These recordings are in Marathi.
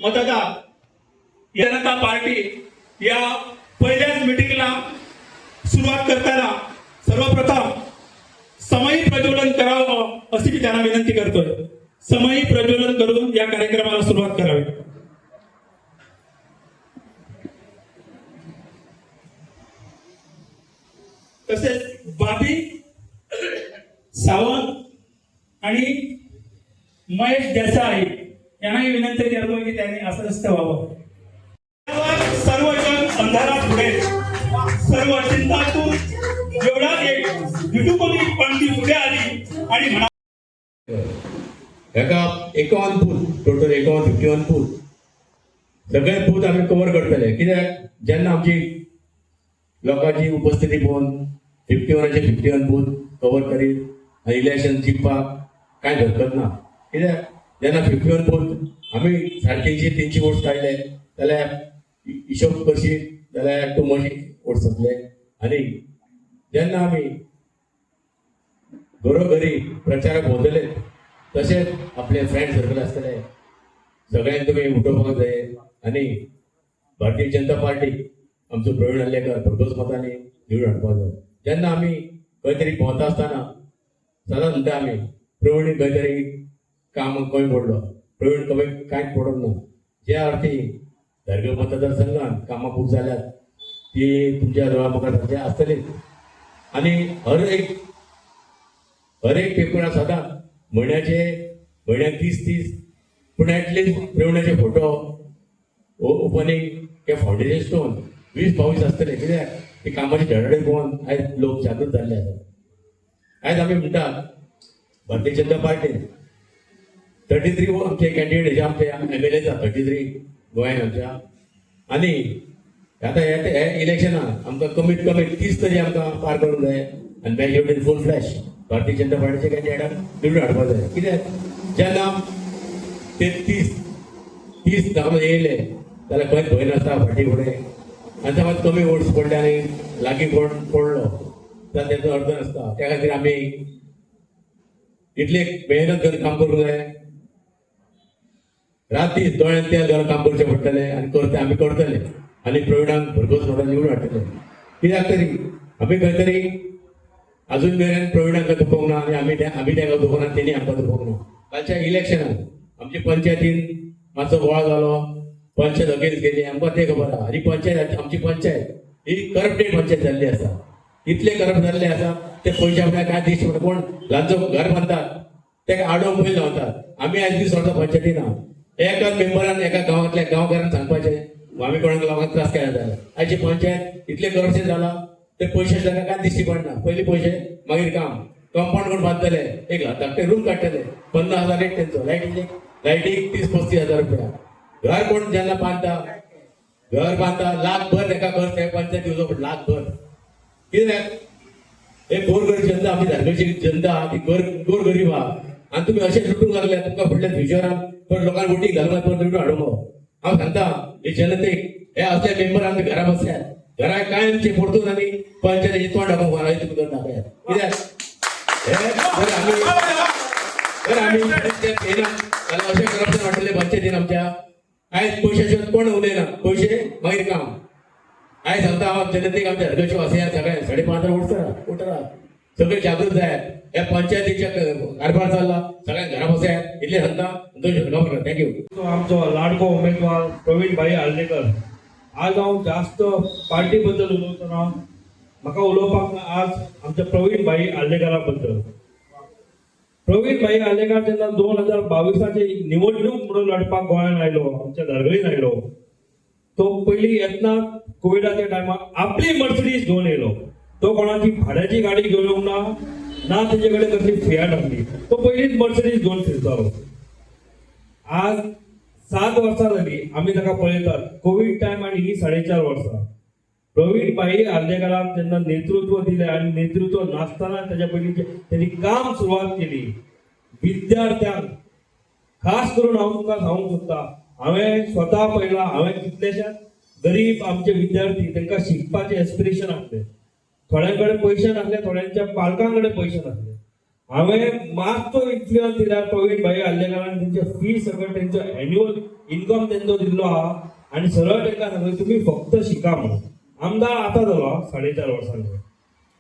मतदार जनता पार्टी या पहिल्याच मीटिंगला सुरुवात करताना सर्वप्रथम समयी प्रज्वलन करावं अशी मी त्यांना विनंती करतोय. समयी प्रज्वलन करून या कार्यक्रमाला सुरुवात करावी. तसेच बाबी सावंत आणि महेश देसाई यांनाही विनंती करतो की त्यांनी असं नसतं व्हावं. सर्व जग अंधारात बुडेल, सर्व चिंतातून जेवढा एक विटुकोली पंथी पुढे आली आणि म्हणा एका 51 फूट टोटल 51 फूट सगळे फूट आम्ही कव्हर करतले. कित्याक जेन्ना आमची लोकांची उपस्थिती पळोवन 51 फूट कव्हर करीत आनी इलेक्शन जिखपाक कांय हरकत ना. कित्याक जेन्ना 51 फूट आमी 350 वोट्स काडले जाल्यार हिशोब करशीत जाल्यार टू मच वोट्स जातले. आनी जेन्ना आमी घरोघरी प्रचाराक भोंवतले तशेंच आपले फ्रेंड सर्कल आसतले सगळ्यांक तुमी उठोवपाक जाय. आनी भारतीय जनता पार्टी आमचो प्रवीण आल्लेकर भरघोस मतांनी निवडून हाडपाक जाय. जेन्ना आमी खंय तरी भोंवता आसतना सदांच म्हणटा आमी प्रवीण खंय तरी काम कमी पडलो, प्रवीण कमी कांयच पडोंक ना. ज्या अर्थी धारगळ मतदारसंघात कामां खूब जाल्यात ती तुमच्या दोळा आसतलीच. आनी हर एक पेपरां सदांच म्हयन्याक 30 पूण एटलीस्ट प्रवीणाचे फोटो ओपनिंग किंवा फावंडेशन स्टोन 20-22 आसतले. कित्याक ती कामाची धडाडे पळोवन आयज लोक जागृत जाल्ले आसात. आयज आमी म्हणटात भारतीय जनता पार्टीन 33 आमचे कॅन्डिडेट आमचे MLA आसा 33 गोंयांत आमच्या. आनी आतां हे इलेक्शनाक आमकां कमीत कमी 30 तरी आमकां पार करूंक जाय आनी मेजॉरिटीन फूल फ्लॅश भारतीय जनता पार्टीचे कॅन्डिडेटाक निवडून हाडपाक जाय. कित्याक जेन्ना ते 30 जावन येयले जाल्यार खंयच भंय नासता फाटी फुडें. आनी समज कमी वोट्स पडले आनी लागीं कोण पडलो जाल्यार तेचो अर्थ नासता. त्या खातीर आमी इतले मेहनत करून काम करूंक जाय. राती दोळ्यांत तेल घालून काम करचें पडटलें आनी करता आमी करतले आनी प्रवीणाक भरघोस म्हणून निवडून हाडटले. कित्याक तरी आमी खंय तरी अजून मेरेन प्रवीणाक दुखोवंक ना आनी आमी ताका दुखोवंक ना, तेणी आमकां दुखोवंक ना. कालच्या इलेक्शनाक आमच्या पंचायतीन मातसो बोवाळ जालो, पंचायत अगेन्स्ट गेली, आमकां तें खबर आहा. आनी पंचायत आमची पंचायत ही करप्टेड पंचायत जाल्ली आसा. इतले करप्ट जाल्ले आसा ते पयशे आपल्याक कांय दिश्ट पडना. कोण ल्हानचो घर बांदतात तेका आडोवंक पयलीं लावतात. आमी आयज दीस व्हरता पंचायतीन ना. एकाच मेंबरान एका गांवांतल्या गांवकारांक सांगपाचें आमी कोणाक लोकांक त्रास केला जाल्यार. आयची पंचायत इतले करप्शन जाला ते पयशे ताका कांय दिश्टी पडना. पयलीं पयशे मागीर काम. कंपाऊंड कोण बांदतले, एक धाकटे रूम काडटले, 50,000 रेट तेंचो. लायटीक 30-35,000 रुपया. घर कोण जेन्ना बांदता लाखभर ताका घर ते पंचायत दिवचो पडटा, लाखभर. कित्याक हे गोरगरीब जनता आमी धारगळची जनता ती गोरगरीब आहा आनी तुमी अशें लुटूंक लागले. तुमकां फुडल्या फ्युचरान पण लोकांक वोटी घालून निवडून हाडूंक हांव सांगता हे जनतेक हे असले मेंबर आमच्या घरा बसल्यात घराक कांय आमचे परतून आनी पंचायतीची तोंड दाखोवंक मला तुमी करून दाखयात. कित्याक आमी अशें करप्शन वाडटलें पंचायतीन आमच्या. आयज पयशाशिवाय कोण उलयना, पयशे मागीर काम. आयज सांगता हांव जनतेक आमच्या हरगळच्यो वासयात सगळ्यांक 5.5 उठरा सगळे जागृत जायात. ह्या पंचायतीच्या कारभार चालला सगळ्यांक घरा बसयात इतले सांगता. 2 शब्द वापरता. थँक्यू. आमचो लाडको उमेदवार प्रवीण भाई आल्लेकर. आज हांव जास्त पार्टी बद्दल उलोवतना म्हाका उलोवपाक आज आमच्या प्रवीण भाई आल्लेकरा बद्दल. प्रवीण भाई आल्लेकर जेन्ना 2022ची निवडणूक म्हणून लढपाक गोंयांत आयलो, आमच्या धारगळीन आयलो, तो पयलीं येतना कोविडाच्या टायमार आपली मर्सिडीज घेवन येयलो. तो कोणाची भाड्याची गाडी घेवन येवंक ना तेजे कडेन कसली फियाट आसली. तो पयलींच मर्सिडीज घेवन फिरतालो. आज 7 वर्सां जाली आमी ताका पळयतात. कोविड टायम आनी ही 4.5 वर्सां. प्रवीण भाई आल्लेकराक जेन्ना नेतृत्व दिलें आनी नेतृत्व नासतना ताच्या पयलीं तेणी काम सुरवात केली विद्यार्थ्यांक. खास करून हांव तुमकां सांगूंक सोदता, हांवें स्वता पळयलां. हांवें कितलेशेच गरीब आमचे विद्यार्थी तांकां शिकपाचें एस्पिरेशन आसलें. थोड्यां कडेन पयशे नासले, थोड्यांच्या पालकां कडेन पयशे नासले. हांवें मातसो इन्फ्लुअन्स दिल्यार प्रवीण भाई आल्लेकरान तेंचे फी सगळं तेंचो एन्युअल इन्कम तेंचो दिल्लो आहा आनी सरळ तांकां सांगलें तुमी फक्त शिका म्हणून. आमदार आतां जालो 4.5 वर्सांनी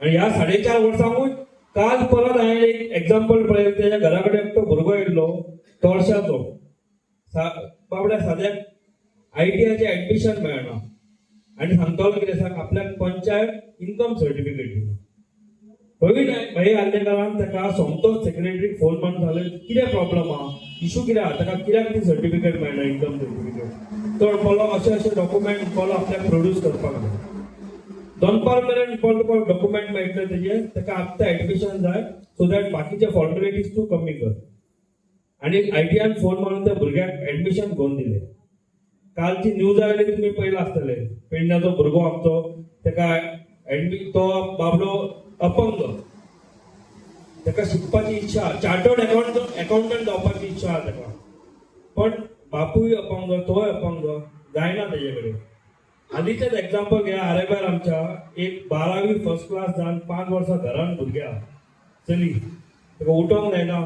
आनी ह्या 4.5 वर्सांकूच काल परत हांवें एक एग्जाम्पल पळयलें. तेज्या घरा कडेन एकटो भुरगो येयल्लो तोरशाचो. बाबड्या साद्याक ITIचें एडमिशन मेळना आनी सांगतालो कितें सांग आपल्याक पंचायत इन्कम सर्टिफिकेट दिना. प्रवीण भाई आल्लेकरान ताका सोमतोच सेक्रेटरीक फोन मारून सांगलें कितें प्रॉब्लम आहा, इशू कितें आहा, ताका कित्याक ती सर्टिफिकेट मेळना इन्कम सर्टिफिकेट. तो म्हणपालो अशे डॉक्युमेंट म्हणपालो आपल्याक प्रोड्यूस करपाक जाय. दनपार मेरेन डॉक्युमेंट मेळटले तेजे ताका आत्तां एडमिशन जाय सो दॅट बाकीचे फॉर्मेलिटीज तूं कमी कर. आनी ITIन फोन मारून त्या भुरग्याक एडमिशन घेवन दिलें. कालची न्यूज आयली तुमी पयला आसतले पेडण्याचो भुरगो आमचो ताका तो बाबडो अपंग, ताका शिकपाची इच्छा, चार्टर्ड अकाउंटंट जावपाची इच्छा आहा ताका, पण बापूय अपंग तोय अपंग जायना तेजे कडेन. हालींचेच एग्जाम्पल घ्या आरेबार आमच्या एक 12वी फर्स्ट क्लास जावन 5 वर्सां घरान भुरगे आहा चली, ताका उठोंक जायना,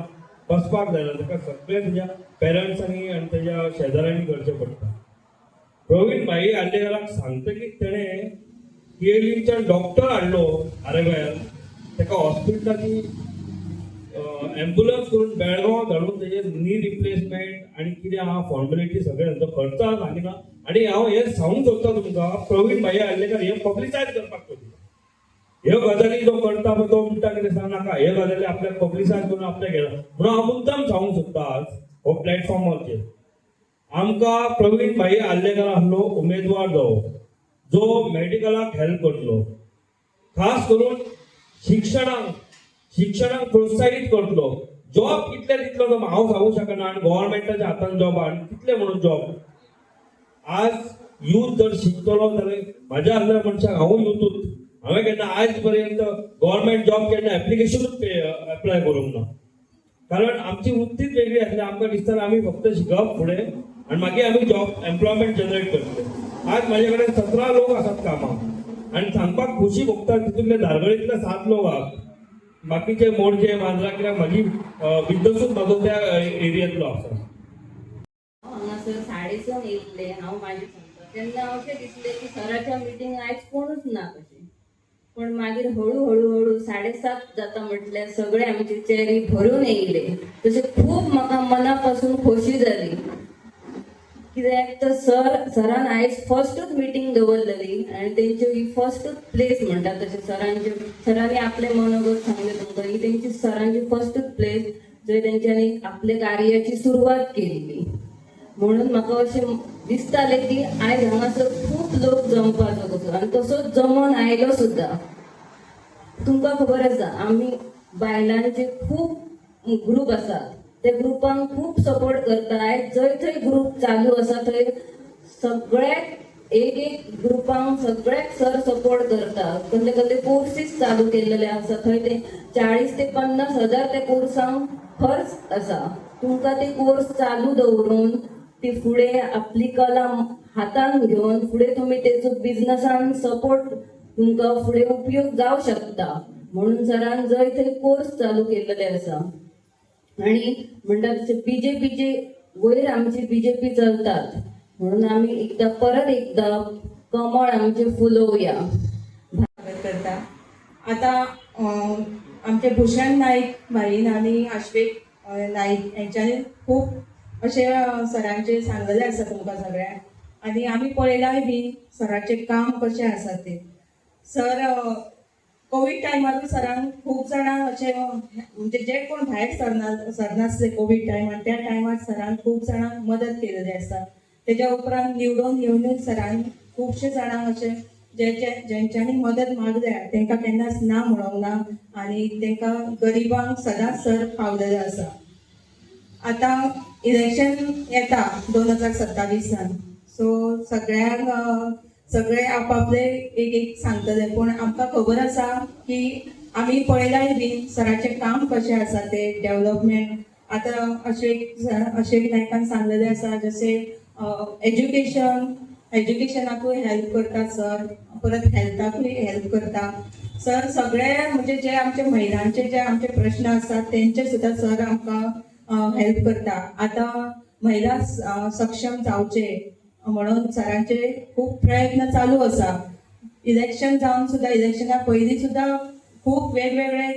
बसपाक जायना, ताका सगळें तेज्या पेरंट्सांनी आनी तेज्या शेजाऱ्यांनी करचें पडटा. प्रवीण भाई आल्लेकराक सांगतकीच तेणें KLEच्यान डॉक्टर हाडलो आरेबार, ताका हॉस्पिटलाची एम्ब्युलन्स करून बेळगांव धाडून तेजे नी रिप्लेसमेंट आनी कितें आहा फॉर्मेलिटी सगळें तांचो खर्च सांगिना. आनी हांव हें सांगूंक सोदता तुमकां प्रवीण भाई आल्लेकर हें पब्लिसायज करपाक सोदता. ह्यो गजाली जो करता पळय तो म्हणटा कितें सांग नाका, हे गजाली आपल्याक पब्लिसायज करून आपल्याक घेता म्हणून हांव मुद्दाम सांगूंक सोदता आज हो प्लॅटफॉर्माचेर आमकां प्रवीण भाई आल्लेकर आहलो उमेदवार जावो जो मेडिकलाक हेल्प करतलो, खास करून शिक्षणाक प्रोत्साहीत करतलो. जॉब कितले दितलो तो हांव सांगूंक शकना आनी गव्हर्मेंटाच्या हातान जॉब आनी कितले म्हणून जॉब. आज यूथ जर शिकतलो जाल्यार म्हाज्या आसल्या मनशाक हांवूय यूथूच, हांवें केन्ना आयज पर्यंत गव्हर्मेंट जॉब केन्ना एप्लिकेशनूच एप्लाय करूंक ना. कारण आमची वृत्तीच वेगळी आसली. आमकां दिसतालें आमी फक्त शिकप फुडें आनी मागीर आमी जॉब एम्प्लॉयमेंट जनरेट करतले. आज म्हाजे कडेन 17 लोक आसात कामाक आनी सांगपाक खुशी भोगता तितूंतले धारगळीतले 7 लोक आहात. बाकीचे मोडचे मांजरा कित्याक म्हाजी बिजनसूच म्हाजो त्या एरियांतलो आसा. हांगासर 3:30 येयल्ले हांव म्हाजी सांगता तेन्ना अशें दिसलें की सराच्या मिटींग आयज कोणूच ना कशें. पण मागीर हळू 7:30 जाता म्हटल्यार सगळे आमचे चेरी भरून येयले. तशें खूब म्हाका मना पासून खोशी जाली कित्याक तर सरान आयज फर्स्टूच मिटींग दवरलेली आनी तेंची ही फर्स्टूच प्लेस म्हणटा तशें सरांनी आपले मनोगत सांगले तुमकां ही तेंची सरांची फर्स्टूच प्लेस जंय तेंच्यांनी आपले कार्याची सुरवात केलेली. म्हणून म्हाका अशें दिसतालें की आयज हांगासर खूब लोक जमपाचो कसो आनी तसोच जमोन आयलो सुद्दां. तुमकां खबर आसा आमी बायलांचे खूब ग्रूप आसात, ते ग्रुपांक खूब सपोर्ट करता. आयज जंय थंय ग्रुप चालू आसा थंय सगळ्याक एक ग्रुपांक सगळ्याक सर सपोर्ट करता. कसले कोर्सीस चालू केलेले आसा थंय ते 40 ते 50 हजार ते कोर्सांक खर्च आसा. तुमकां ते कोर्स चालू दवरून ती फुडें आपली कला हातान घेवन फुडें तुमी तेचो बिजनसान सपोर्ट तुमकां फुडें उपयोग जावं शकता. म्हणून सरान जंय थंय कोर्स चालू केलेले आसा. आणि म्हणटा तशें BJPचे वयर आमची BJP चलतात म्हणून आमी परत एकदा कमळ आमचे फुलोवया करता. आता आमचे भूषण नाईक भाईन आनी आश्वेक नाईक हेंच्यांनी खूब अशे सरांचे सांगलेले आसा तुमकां सगळ्यांक आनी आमी पळयलाय बी सराचें काम कशें आसा तें. सर कोवीड टायमार सरान खूब जाणां अशें म्हणजे जे कोण भायर सरनासले कोवीड टायमार त्या टायमार सरान खूब जाणांक मदत केलेली आसा. तेज्या उपरांत निवडून येवन सरान खुबशे जाणांक अशें जेंच्यांनी मदत मागल्या तांकां केन्नाच ना म्हणूंक ना आनी तांकां गरिबांक सदांच सर पावलेले आसा. आतां इलेक्शन येता 2027 सो सगळे आपापले एक सांगतले पूण आमकां खबर आसा की आमी पळयलाय बीन सराचें काम कशें आसा तें डेव्हलपमेंट. आतां अशेक नायकान सांगलेलें आसा जशें एज्युकेशनाकूय हेल्प करता सर, परत हेल्थाकूय हेल्प करता सर सगळे म्हणजे जे आमचे महिलांचे जे आमचे प्रश्न असतात तेंचे सुद्धा सर आमकां हेल्प करता. आता महिला सक्षम जावचे म्हणून सरांचे खूप प्रयत्न चालू आसा. इलेक्शन जावन सुद्धा इलेक्शना पयलीं सुद्धा खूप वेगवेगळे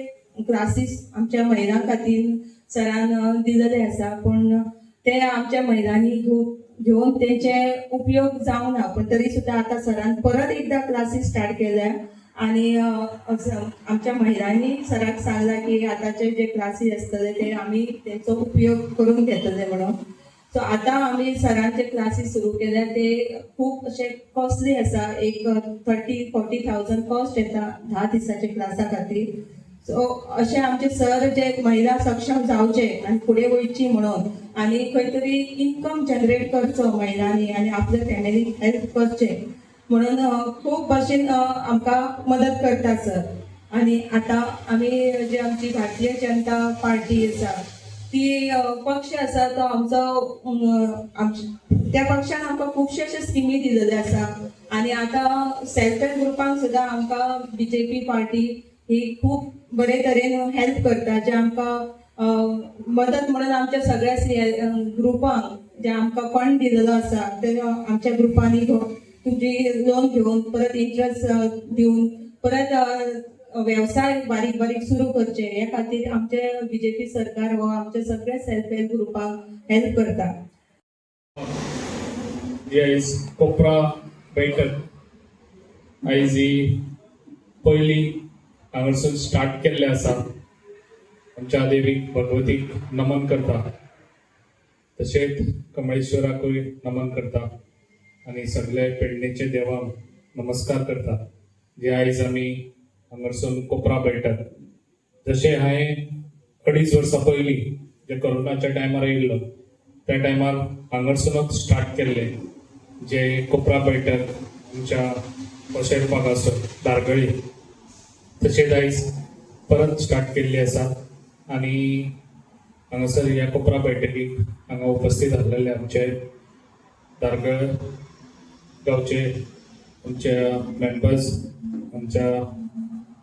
क्लासीस आमच्या महिलां खातीर सरान दिलेले आसा, पण ते आमच्या महिलांनी घेवन तेंचे उपयोग जावना. पण तरी सुद्धा आता सरान परत एकदा क्लासीस स्टार्ट केल्या आणि आमच्या महिलांनी सराक सांगला की आताचे जे क्लासीस असतले ते आमी तेंचो उपयोग करून घेतले म्हणून. सो आता आमी सरांचे क्लासीस सुरू केल्या. ते खूप असे कॉस्टली आसा. एक 30-40,000 कॉस्ट येता 10 दिसाचे क्लासा खातीर. सो असे आमचे सर जे महिला सक्षम जावचे आणि फुडें वयची म्हणून आणि खंय तरी इन्कम जनरेट करचो महिलांनी आणि आपल्या फॅमिलीक हेल्प करचे म्हणून खूप भाशेन आमकां मदत करता सर. आणि आता आमी जे आमची भारतीय जनता पार्टी आसा ती पक्ष आसा तो आमचो त्या पक्षान आमकां खुबशे अशे स्किमी दिलेले आसा. आणि आता सेल्फ हेल्प ग्रुपांक सुद्धा आमकां BJP पार्टी ही खूप बरे तरेन हेल्प करता. जे आमकां मदत म्हणून आमच्या सगळ्या ग्रुपांक जे आमकां फंड दिलेलो आसा ते आमच्या ग्रुपांनी तुमची लोन घेवन परत इंट्रस्ट दिवन परत व्यवसाय बारीक बारीक सुरू करचे हे खातीर आमचे BJP सरकार हो आमच्या सगळ्या सेल्फ हेल्प ग्रुपांक हेल्प करता. आयज कोपरा बैठक आयज ही पयली हांगासून स्टार्ट केल्ले आसा. आमच्या देवीक भगवतीक नमन करता, तशेंच कमळेश्वराकूय नमन करता आणि सगळे पेडणेचे देवाक नमस्कार करता जे आयज आमी हांगासून कोपरा बैठक. जशें हांवें 2.5 वर्सां पयलीं जे कोरोनाच्या टायमार येयल्लो त्या टायमार हांगासूनच स्टार्ट केल्ले जे कोपरा बैठक आमच्या पोशेर भागासून दारगळी. तशेंच आयज परत स्टार्ट केल्ली आसा आणि हांगासर ह्या कोपरा बैठकीक हांगा उपस्थित आसलेले आमचे दारगळ गांवचे आमच्या मेंबर्स, आमच्या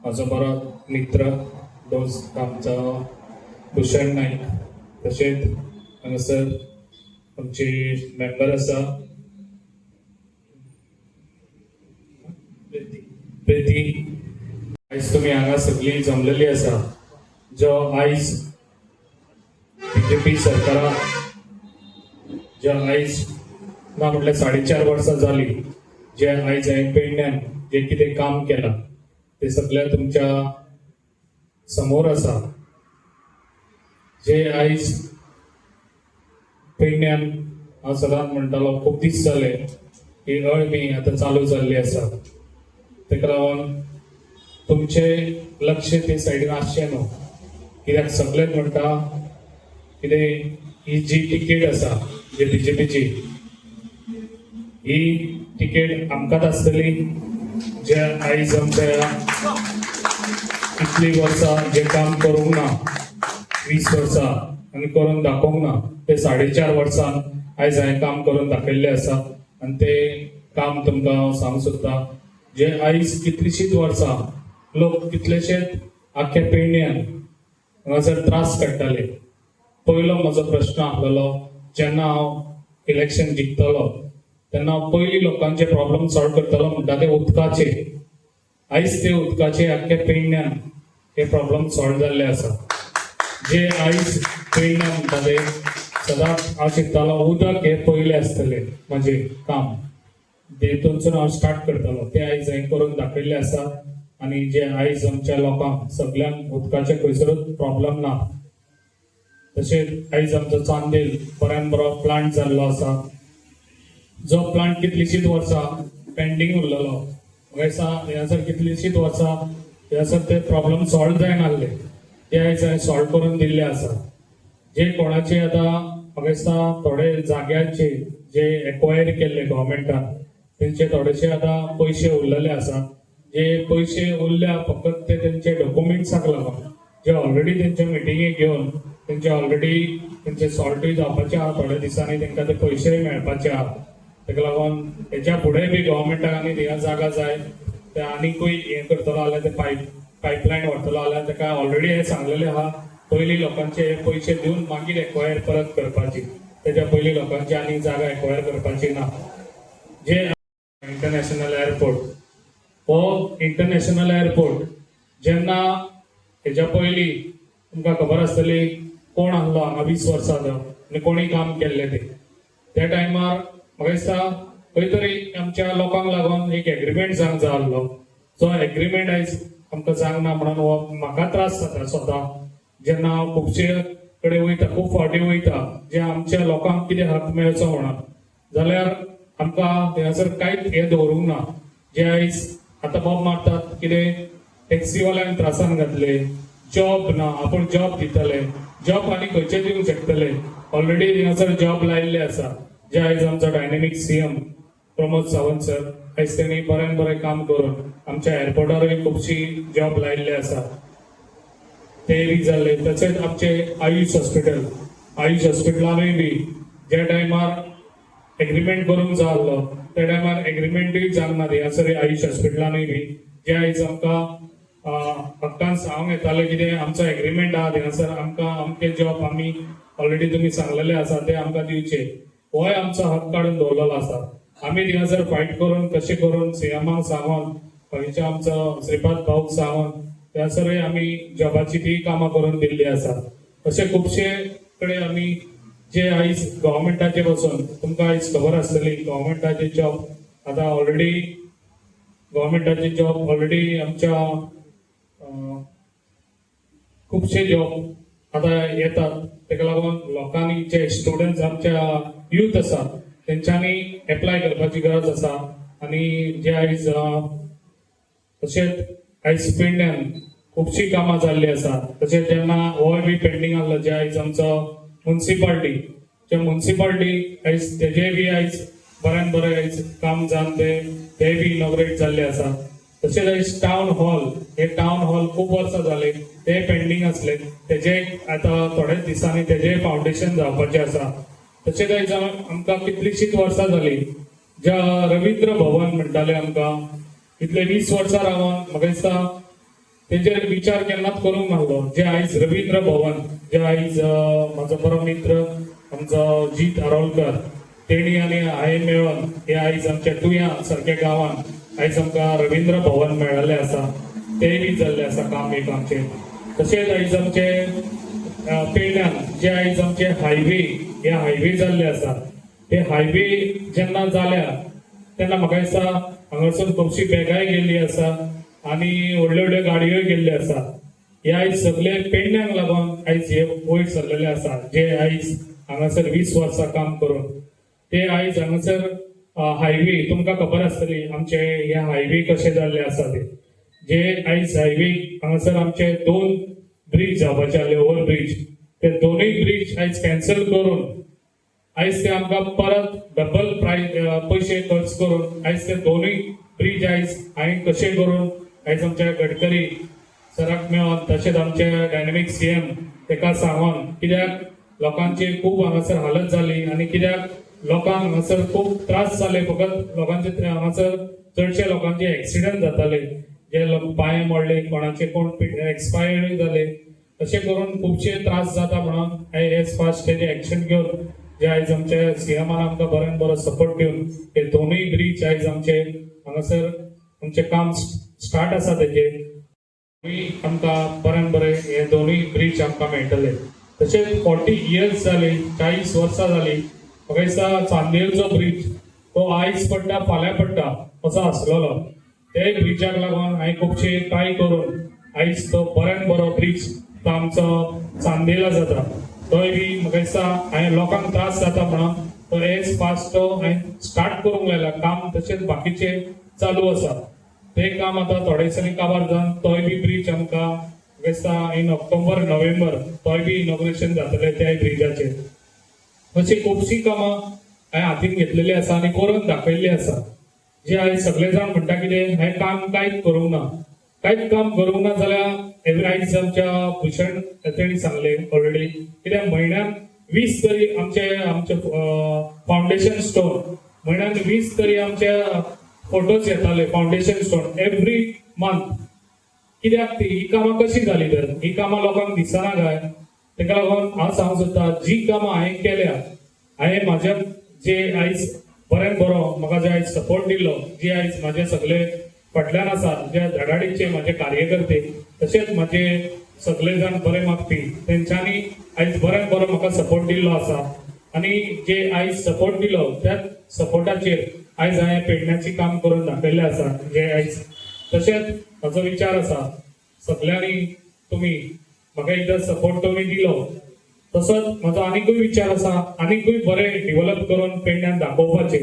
म्हाजो बरो मित्र दोस्त आमचो भूषण नाईक, तशेंच हांगासर आमचे मेंबर आसा प्रिती. आयज तुमी हांगा सगळीं जमलेली आसा जो आयज BJP सरकाराक जे आयज ना म्हटल्यार 4.5 वर्सां जाली जे आयज हांवें पेडण्यान जे कितें काम केलां ते सगळें तुमच्या समोर आसा. जे आयज पेडण्यान हांव सदांच म्हणटालो खूब दीस जाले ही अळमी आतां चालू जाल्ली आसा. ताका लागून तुमचे लक्ष ते सायडीन आसचें न्हू, कित्याक सगळेच म्हणटा कितें ही जी टिकेट आसा जे BJPची ही टिकेट आमकांच आसतली जे आयज आमच्या इतली वर्सां जे काम करूंक ना 20 वर्सां आनी करून दाखोवंक ना ते 4.5 वर्सान आयज हांवें काम करून दाखयल्लें आसा. आनी ते काम तुमकां हांव सांगूंक सोदतां जे आयज कितलींशींच वर्सां लोक कितलेशेच आख्या पेडण्यान हांगासर त्रास काडटाले. पयलो म्हजो प्रश्न आसलेलो जेन्ना हांव इलेक्शन जिखतलो तेन्ना हांव पयलीं लोकांचे प्रॉब्लेम सॉल्व करतलो म्हणटा ते उदकाचे. आयज ते उदकाचे आख्या पेडण्यान हे प्रॉब्लेम सॉल्व जाल्ले आसा. जे आयज पेडण्यान म्हणटाले सदांच हांव चिंततालो उदक हे पयले आसतले म्हजें काम तेतूनसून हांव स्टार्ट करतलो ते आयज हांवें करून दाखयल्लें आसा. आणि जे आयज आमच्या लोकांक सगळ्यांक उदकाचे खंयसरूच प्रॉब्लेम ना. तशेंच आयज आमचो चांदेल बऱ्यान बरो प्लांट जाल्लो आसा जो प्लांट कितलींशींच वर्सां पेंडींग उरलेलो. ह्यासर कितलींशींच वर्सां ह्यासर ते प्रॉब्लेम सॉल्व जायनासले ते आयज हांवें सॉल्व करून दिल्ले आसा. जे कोणाचे आतां म्हाका दिसता थोडे जाग्याचे जे एक्वायर केल्ले गव्हर्मेंटान तेंचे थोडेशे आतां पयशे उरलेले आसा. जे पयशे उरल्या फकत ते तेंचे डॉक्युमेंट्साक लागून जे ऑलरेडी तेंचे मिटिंगेक घेवन तेंचे ऑलरेडी तेंचे सॉल्टूय जावपाचे आहा. थोड्या दिसांनी तेंकां ते पयशेय मेळपाचे आहा. ताका लागून हेच्या फुडें बी गव्हर्मेंटाक आनी ह्या जागा जाय ते आनीकूय हें करतलो जाल्यार ते पायपलायन व्हरतलो जाल्यार ताका ऑलरेडी हे सांगलेलें आहा पयलीं लोकांचे पयशे दिवन मागीर एक्वायर परत करपाची, तेच्या पयलीं लोकांची आनी जागा एक्वायर करपाची ना. जे इंटरनॅशनल एअरपोर्ट हो इंटरनॅशनल एअरपोर्ट जेन्ना हेच्या पयलीं तुमकां खबर आसतली कोण आहलो हांगा 20 वर्सां आनी कोणी काम केल्लें ते त्या टायमार म्हाका दिसता खंय तरी आमच्या लोकांक लागून एक एग्रीमेंट जावंक जाय आहलो. जो एग्रीमेंट आयज आमकां जावंक ना म्हणून हो म्हाका त्रास जाता स्वता जेन्ना हांव खुबशे कडेन वयता, खूब फावटी वयता जे आमच्या लोकांक कितें हक मेळचो म्हणून, जाल्यार आमकां हांगासर कांयच हें दवरूंक ना. जे आयज आतां बोब मारतात कितें टॅक्सीवाल्यांक त्रासान घातले, जॉब ना, आपूण जॉब दितले, जॉब आनी खंयचे दिवंक शकतले. ऑलरेडी हांगासर जॉब लायिल्ले आसा. जे आयज आमचो डायनेमीक सीएम प्रमोद सावंत सर आयज तेणी बरें काम करून आमच्या एअरपोर्टारूय खुबशी जॉब लायिल्ले आसा, ते बी जाल्ले. तशेंच आमचे आयुष हॉस्पिटलानूय बी ज्या टायमार एग्रीमेंट करूंक जाय आहलो त्या टायमार एग्रीमेंटूय जावंक ना हांगासर आयुष हॉस्पिटलानूय बी. जे आयज आमकां हक्कान सांगूंक येताले कितें आमचो एग्रीमेंट आहा हांगासर आमकां अमके जॉब आमी ऑलरेडी तुमी सांगलेले आसा ते आमकां दिवचे, होय आमचो हक काडून दवरलेलो आसा. आमी हांगासर फायट करून कशें करून सीएमाक सांगून बाकीच्या आमचो श्रीपाद भाऊक सांगून हांगासरूय आमी जॉबाची ती कामां करून दिल्ली आसा. अशे खुबशे कडेन आमी जे आयज गव्हर्मेंटाचे बसून तुमकां आयज खबर आसतली गव्हर्मेंटाचे जॉब आतां ऑलरेडी गव्हर्मेंटाचे जॉब ऑलरेडी आमच्या खुबशे जॉब आतां येतात. तेका लागून लोकांनी जे स्टुडंट्स आमच्या यूथ आसा तेंच्यांनी एप्लाय करपाची गरज आसा. आनी जे आयज तशेंच आयज पेडण्यान खुबशीं कामां जाल्लीं आसा. तशेंच जेन्ना होय बी पेंडींग आहलो जे आयज आमचो म्युन्सिपाल्टी आयज तेजे बी आयज बरें आयज काम जावन ते बी इनॉग्रेट जाल्ले आसा. तशेंच आयज टावन हॉल खूब वर्सां जाले ते पेंडींग आसले, तेजे आतां थोड्याच दिसांनी तेजे फावंडेशन जावपाचें आसा. तशेंच आयज आमकां कितलींशींच वर्सां जालीं ज्या रवींद्र भवन म्हणटाले आमकां इतले 20 वर्सां रावन म्हाका दिसता तेजेर विचार केन्नाच करूंक नाहलो. जे आयज रवींद्र भवन जे आयज म्हाजो बरो मित्र आमचो जीत आरोलकर तेणी आनी हांवें मेळोन हे आयज आमच्या तुया सारक्या गांवांत आयज आमकां रवींद्र भवन मेळ्ळेलें आसा. तेय बी जाल्लें आसा काम एक आमचें. तशेंच आयज आमचे पेडण्यान जे आयज आमचे हे हायवे जाल्ले आसा. ते हायवे जेन्ना जाल्या तेन्ना म्हाका दिसता हांगासून खुबशी बॅगाय गेल्ली आसा आनी व्हडल्यो गाडयोय गेल्ल्यो आसा. हे आयज सगळे पेडण्यांक लागून आयज हे वयर सरलेले आसा. जे आयज हांगासर 20 वर्सां काम करून ते आयज हांगासर हायवे तुमकां खबर आसतली आमचे हे हायवे कशे जाल्ले आसा ते. जे आयज हायवे हांगासर आमचे 2 ब्रिज जावपाचे आहले ओव्हरब्रिज, ते दोनूय ब्रिज आयज कॅन्सल करून आयज ते आमकां परत डबल पयशे खर्च करून आयज ते दोनूय ब्रिज आयज हांवें कशे करून आयज आमच्या गडकरी सराक मेळोन तशेंच आमचे डायनेमीक सीएम तेका सांगून कित्याक लोकांची खूब हांगासर हालत जाली आनी कित्याक लोकांक हांगासर खूब त्रास जाले. फकत लोकांचे हांगासर चडशे लोकांचे एक्सिडंट जाताले, जे पांय मोडले, कोणाचे कोण एक्सपायर्ड जाले, अशें करून खुबशे त्रास जाता म्हणून हांवें एज फास्ट तेजे एक्शन घेवन जे आयज आमच्या सीएमान आमकां बरो सपोर्ट दिवन हे दोनूय ब्रिज आयज आमचे हांगासर आमचें काम स्टार्ट आसा तेजे आमकां बरें हे दोनूय ब्रिज आमकां मेळटले. तशेंच 40 इयर्स जाली, 40 वर्सां जाली. म्हाका दिसता चांदेलचो ब्रिज तो आयज पडटा फाल्यां पडटा असो आसलेलो. ते ब्रिजाक लागून हांवें खुबशे ट्राय करून आयज तो बरो ब्रिज तो आमचो चांदेला जाता. तोय बी म्हाका दिसता हांवें लोकांक त्रास जाता म्हणून तो एज फास्ट तो हांवें स्टार्ट करूंक लायला. काम तशेंच बाकीचे चालू आसा. ते काम आतां थोड्या दिसांनी काबार जावन तोय बी ब्रिज आमकां म्हाका दिसता इन ऑक्टोबर नोव्हेंबर तोय बी इनॉग्रेशन जातलें त्या ब्रिजाचेर. अशी खुबशीं कामां हांवें हातीन घेतलेली आसा आनी करून दाखयल्ली आसा. जे आयज सगळे जाण म्हणटा कितें हांवें काम कांयच करूंक ना, कांयच काम करूंक ना जाल्यार आयज आमच्या भूषण तेणी सांगले ऑलरेडी कित्याक म्हयन्यान 20 तरी आमचे फावंडेशन स्टोन म्हयन्यान 20 तरी आमच्या फोटोज येताले फाउंडेशन स्टोन एव्हरी मंथ. कित्याक ती ही कामां कशी जाली तर ही कामां लोकांक दिसना काय. तेका लागून हांव सांगूंक सोदता जी कामां हांवें केल्या हांवें म्हाज्या जे आयज बऱ्यान बरो म्हाका जे आयज सपोर्ट दिल्लो, जे आयज म्हाजे सगळे फाटल्यान आसात, जे धडाडीचे म्हाजे कार्यकर्ते तशेंच म्हाजे सगळे जाण बरे मागपी तेंच्यांनी आयज बऱ्यान बरो म्हाका सपोर्ट दिल्लो आसा. आनी जे आयज सपोर्ट दिलो त्याच सपोर्टाचेर आयज हांवें पेडण्याची काम करून दाखयल्लें आसा. जे आयज तशेंच म्हाजो विचार आसा सगळ्यांनी तुमी म्हाका एकदां सपोर्ट तुमी दिलो तसोच म्हाजो आनीकूय विचार आसा आनीकूय बरें डेव्हलप करून पेडण्यान दाखोवपाचे.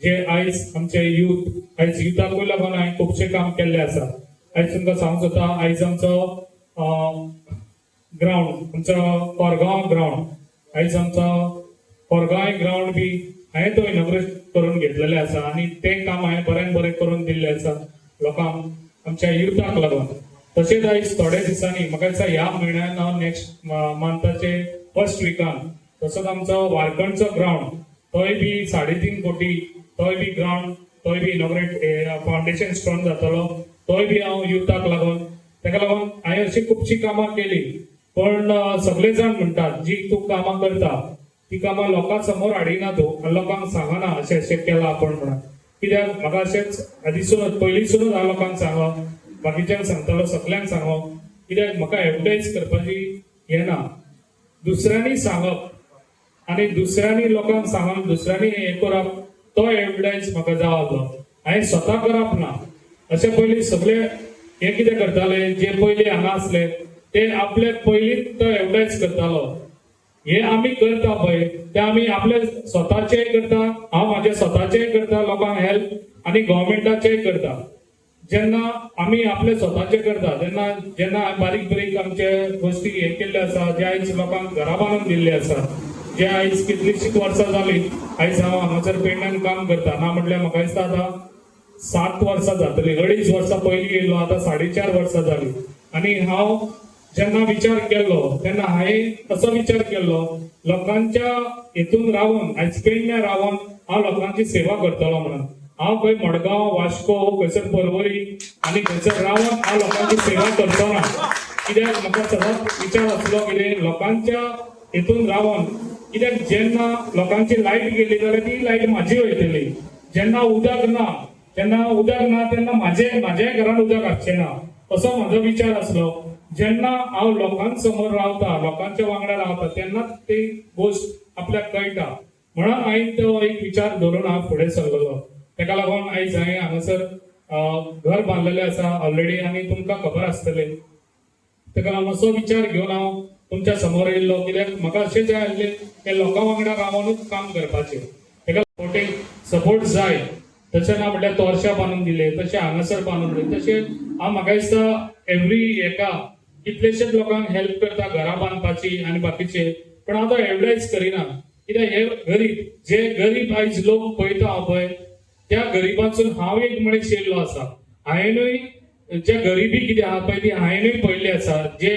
जे आयज आमचे यूथ आयज युथाकूय लागून हांवें खुबशें काम केल्लें आसा. आयज तुमकां सांगूंक सोदता आयज आमचो ग्राउंड आमचो कोरगांव ग्राउंड आयज आमचो कोरगांव ग्राउंड बी हांवें तो इनॉग्रेट करून घेतलेले आसा आनी तें काम हांवें बऱ्यान बरें करून दिल्लें आसा लोकांक आमच्या युथाक लागून. तशेंच आयज थोड्या दिसांनी म्हाका दिसता ह्या म्हयन्यान हांव नेक्स्ट मंथाचे फर्स्ट विकान तसोच आमचो वारकणचो ग्राउंड तोय बी 3.5 कोटी तोय बी ग्राउंड तोय बी इनॉग्रेट फाउंडेशन स्टोन जातलो तोय बी हांव युथाक लागून. तेका लागून हांवें अशी खुबशीं कामां केली. पण सगळे जाण म्हणटात जी तूं कामां करता ती कामां लोकां समोर हाडिना तूं आनी लोकांक सांगना अशें अशें केलां आपण म्हणून. कित्याक म्हाका अशेंच आदीसूनच पयलींसूनच हांव लोकांक सांगप बाकीच्यांक सांगतालो सगळ्यांक सांगप. कित्याक म्हाका एडवर्टायज करपाची हें ना. दुसऱ्यांनी सांगप आनी दुसऱ्यांनी लोकांक सांगून दुसऱ्यांनी हें करप तो एडवर्टायज म्हाका जावो. हांवें स्वता करप ना. अशें पयलीं सगळे हे कितें करताले जे पयलीं हांगा आसले ते आपले पयलींच तो एडवर्टायज करतालो. हे आमी करता पळय ते आमी आपले स्वताचेय करता, हांव म्हाजे स्वताचेय करता लोकांक हेल्प आनी गव्हर्मेंटाचेय करता. जेन्ना आमी आपले स्वताचे करता तेन्ना जेन्ना बारीक बारीक आमचे गोश्टी हे केल्ले आसा जे आयज लोकांक घरां बांदून दिल्ले आसा, जे आयज कितलींशींच वर्सां जालीं आयज हांव हांगासर पेडण्यान काम करता ना म्हटल्यार म्हाका दिसता आतां 7 वर्सां जातलीं. 2.5 वर्सां पयलीं येयलो आतां 4.5 वर्सां जालीं. आनी हांव जेन्ना विचार केल्लो तेन्ना हांवें असो विचार केल्लो लोकांच्या हितून रावन आयज पेडण्यां रावन हांव लोकांची सेवा करतलो म्हणून. हांव खंय मडगांव वास्को खंयसर पर्वरी आनी खंयसर रावन हांव लोकांची सेवा करचो ना. कित्याक म्हाका सदांच विचार आसलो कितें लोकांच्या हितून रावन. कित्याक जेन्ना लोकांची लायट गेली जाल्यार ती लायट म्हाजी वयतली. जेन्ना उदक ना तेन्ना म्हाज्याय घरान उदक आसचें ना असो म्हाजो विचार आसलो. जेन्ना हांव लोकांक समोर रावता लोकांच्या वांगडा रावता तेन्नाच ती गोश्ट आपल्याक कळटा. म्हणून हांवें तो एक विचार धरून हांव फुडें सरलो. तेका लागून आयज हांवें हांगासर घर बांदलेलें आसा ऑलरेडी आनी तुमकां खबर आसतलें. तेका लागून असो विचार घेवन हांव तुमच्या समोर येयल्लो. कित्याक म्हाका अशें जाय आसलें की लोकां वांगडा रावनूच काम करपाचें. तेका सपोर्ट जाय. तशें ना म्हटल्यार तोरशा बांदून दिले तशें हांगासर बांदून दिले तशें हांव म्हाका दिसता एवरी हेका कितलेशेच लोकांक हेल्प करता घरां बांदपाची आनी बाकीचे. पण हांव तो एडवर्टायज करिना. कित्याक हे गरीब जे गरीब आयज लोक पळयता हांव पळय त्या गरिबांसून हांव एक मनीस येयल्लो आसा. हांवेंनूय जे गरिबी कितें आहा पळय ती हांवेंनूय पळयल्ली आसा. जे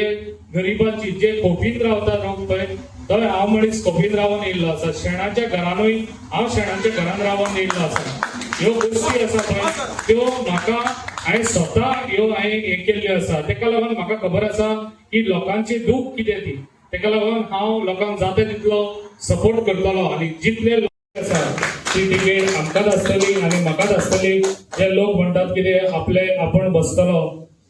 गरिबांची जे खोपीन रावता पळय थंय हांव मनीस खोपीन रावन येयल्लो आसा. शेणाच्या घरानूय हांव शेणाच्या घरान रावन येयल्लो आसा. ह्यो गोश्टी आसा पळय त्यो म्हाका हांवें स्वता ह्यो हांवें हे केल्ल्यो आसा. तेका लागून म्हाका खबर आसा की लोकांची दूख कितें ती. तेका लागून हांव लोकांक जाता तितलो सपोर्ट करतलो आनी जितले लोक आसा ती तिकेट आमकांच आसतली आनी म्हाकाच आसतली. जे लोक म्हणटात कितें आपले आपण बसतलो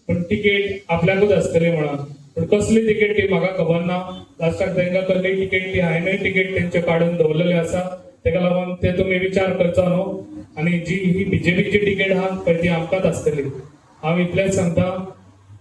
पण तिकेट आपल्याकूच आसतली म्हणून. पण कसली तिकेट ती म्हाका खबर ना. लास्टाक तांकां कसली तिकेट ती हांवेंनूय तिकेट तेंचे काडून दवरलेली आसा. तेका लागून ते तुमी विचार करचो न्हू. आनी जी ही बीजेपीची तिकेट आहा पळय ती आमकांच आसतली. हांव इतलेंच सांगता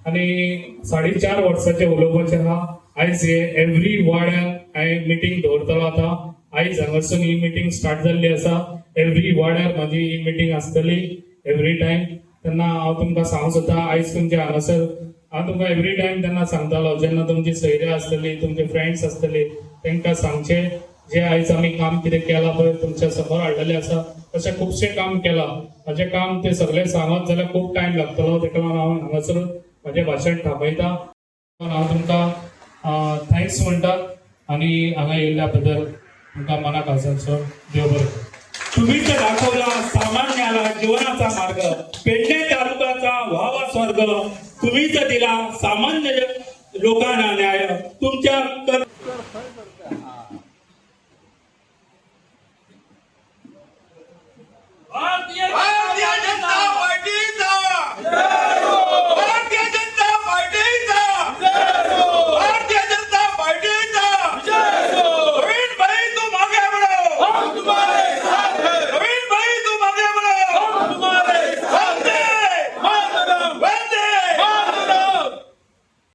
आनी 4.5 वर्साचे उलोवपाचें आहा. आयज हे एव्हरी वाड्यान हांवें मिटींग दवरतलो. आतां आयज हांगासून ही मिटींग स्टार्ट जाल्ली आसा. एव्हरी वाड्यार म्हाजी ही मिटींग आसतली एव्हरी टायम. तेन्ना हांव तुमकां सांगूंक सोदता आयज तुमचे हांगासर हांव तुमकां एव्हरी टायम तेन्ना सांगतालो जेन्ना तुमची सयऱ्यां आसतली तुमचे फ्रेंड्स आसतले तांकां सांगचें जे आयज आमी काम कितें केलां पळय तुमच्या समोर हाडलेलें आसा. तशें खुबशें काम केलां. म्हाजें काम तें सगळें सांगत जाल्यार खूब टायम लागतलो. तेका लागून हांव हांगासर म्हाजें भाशण थांबयता. हांव तुमकां थँक्स म्हणटा आनी हांगा येयल्ल्या बद्दल तुमकां मनाक आसा. सो देव बरें. तुम्हीच दाखवला सामान्याला जीवनाचा मार्ग, पेडणे तालुक्याचा व्हावा स्वर्ग, तुम्हीच दिला सामान्य लोकांना न्याय. तुमच्या